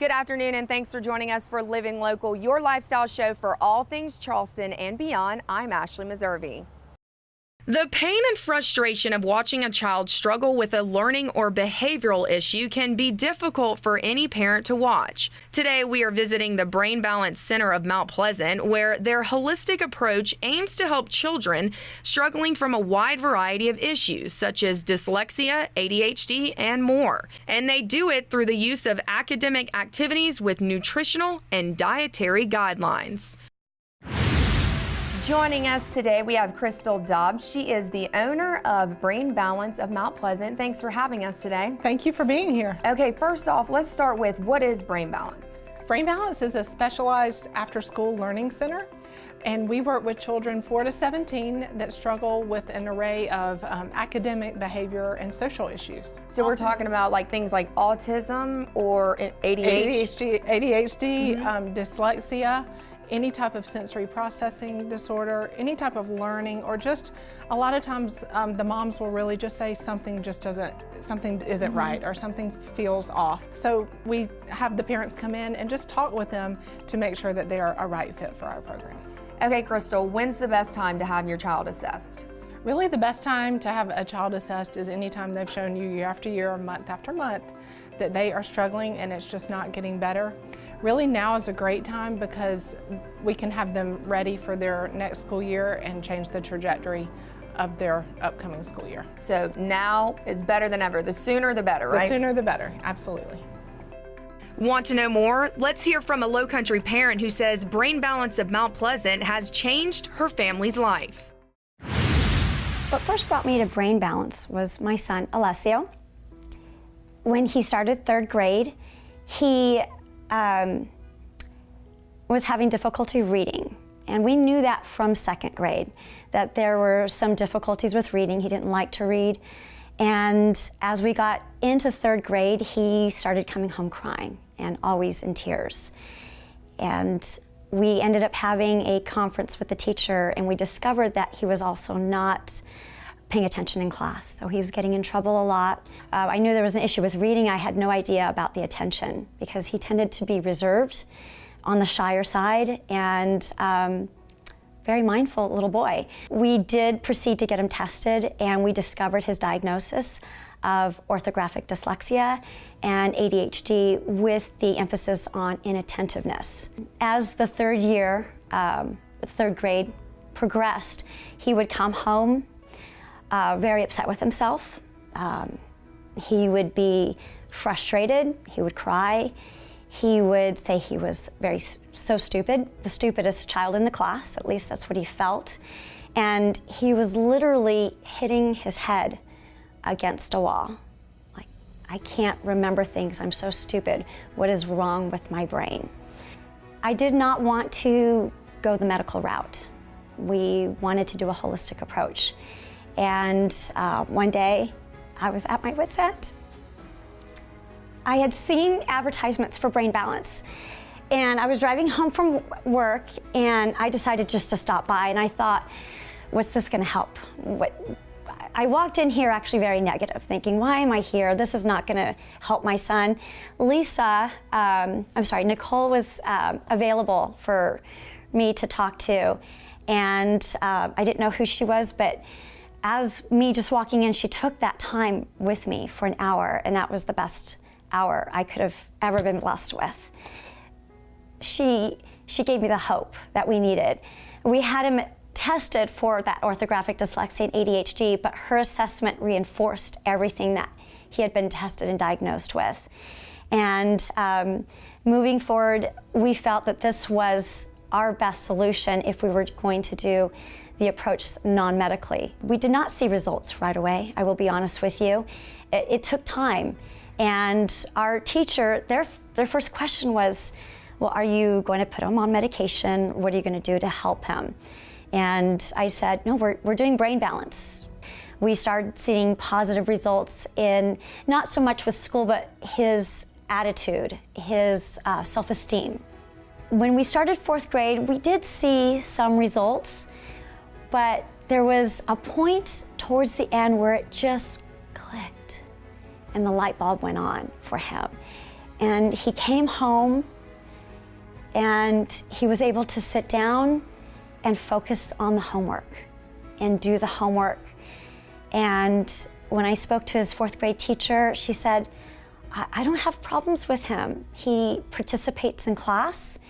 Good afternoon, and thanks for joining us for Living Local, your lifestyle show for all things Charleston and beyond. I'm Ashley Meservey. The pain and frustration of watching a child struggle with a learning or behavioral issue can be difficult for any parent to watch. Today, we are visiting the Brain Balance Center of Mount Pleasant, where their holistic approach aims to help children struggling from a wide variety of issues, such as dyslexia, ADHD, and more. And they do it through the use of academic activities with nutritional and dietary guidelines. Joining us today, we have Kristal Dobbs. She is the owner of Brain Balance of Mount Pleasant. Thanks for having us today. Thank you for being here. Okay, first off, let's start with what is Brain Balance? Brain Balance is a specialized after-school learning center, and we work with children 4 to 17 that struggle with an array of academic, behavior, and social issues. So we're talking about like things like autism or ADHD, dyslexia, any type of sensory processing disorder, any type of learning, or just a lot of times the moms will really just say something isn't right or something feels off. So we have the parents come in and just talk with them to make sure that they are a right fit for our program. Okay, Kristal, when's the best time to have your child assessed? Really the best time to have a child assessed is anytime they've shown you year after year, month after month, that they are struggling and it's just not getting better. Really now is a great time because we can have them ready for their next school year and change the trajectory of their upcoming school year. So now is better than ever. The sooner the better, right? The sooner the better, absolutely. Want to know more? Let's hear from a Lowcountry parent who says Brain Balance of Mount Pleasant has changed her family's life. What first brought me to Brain Balance was my son, Alessio. When he started 3rd grade, he was having difficulty reading. And we knew that from 2nd grade, that there were some difficulties with reading. He didn't like to read. And as we got into 3rd grade, he started coming home crying and always in tears. And we ended up having a conference with the teacher, and we discovered that he was also not paying attention in class. So he was getting in trouble a lot. I knew there was an issue with reading. I had no idea about the attention because he tended to be reserved, on the shyer side, and very mindful little boy. We did proceed to get him tested, and we discovered his diagnosis of orthographic dyslexia and ADHD with the emphasis on inattentiveness. As the 3rd grade progressed, he would come home very upset with himself. He would be frustrated, he would cry, he would say he was so stupid, the stupidest child in the class, at least that's what he felt. And he was literally hitting his head against a wall. Like, I can't remember things, I'm so stupid. What is wrong with my brain? I did not want to go the medical route. We wanted to do a holistic approach. And one day, I was at my wit's end. I had seen advertisements for Brain Balance, and I was driving home from work, and I decided just to stop by, and I thought, what's this gonna help? I walked in here actually very negative, thinking, why am I here? This is not gonna help my son. Nicole was available for me to talk to, and I didn't know who she was, but as me just walking in, she took that time with me for an hour, and that was the best hour I could have ever been blessed with. She gave me the hope that we needed. We had him tested for that orthographic dyslexia and ADHD, but her assessment reinforced everything that he had been tested and diagnosed with. And moving forward, we felt that this was our best solution if we were going to do the approach non-medically. We did not see results right away, I will be honest with you. It took time. And our teacher, their first question was, well, are you going to put him on medication? What are you going to do to help him? And I said, no, we're doing Brain Balance. We started seeing positive results in, not so much with school, but his attitude, his self-esteem. When we started 4th grade, we did see some results, but there was a point towards the end where it just clicked and the light bulb went on for him. And he came home and he was able to sit down and focus on the homework and do the homework. And when I spoke to his 4th grade teacher, she said, I don't have problems with him. He participates in class.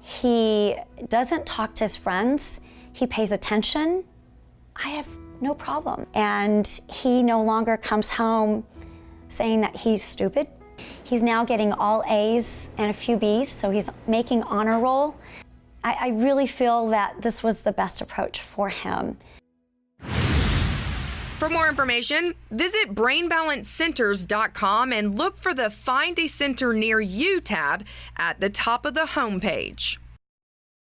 He doesn't talk to his friends. He pays attention. I have no problem. And he no longer comes home saying that he's stupid. He's now getting all A's and a few B's, so he's making honor roll. I really feel that this was the best approach for him. For more information, visit brainbalancecenters.com and look for the Find a Center Near You tab at the top of the homepage.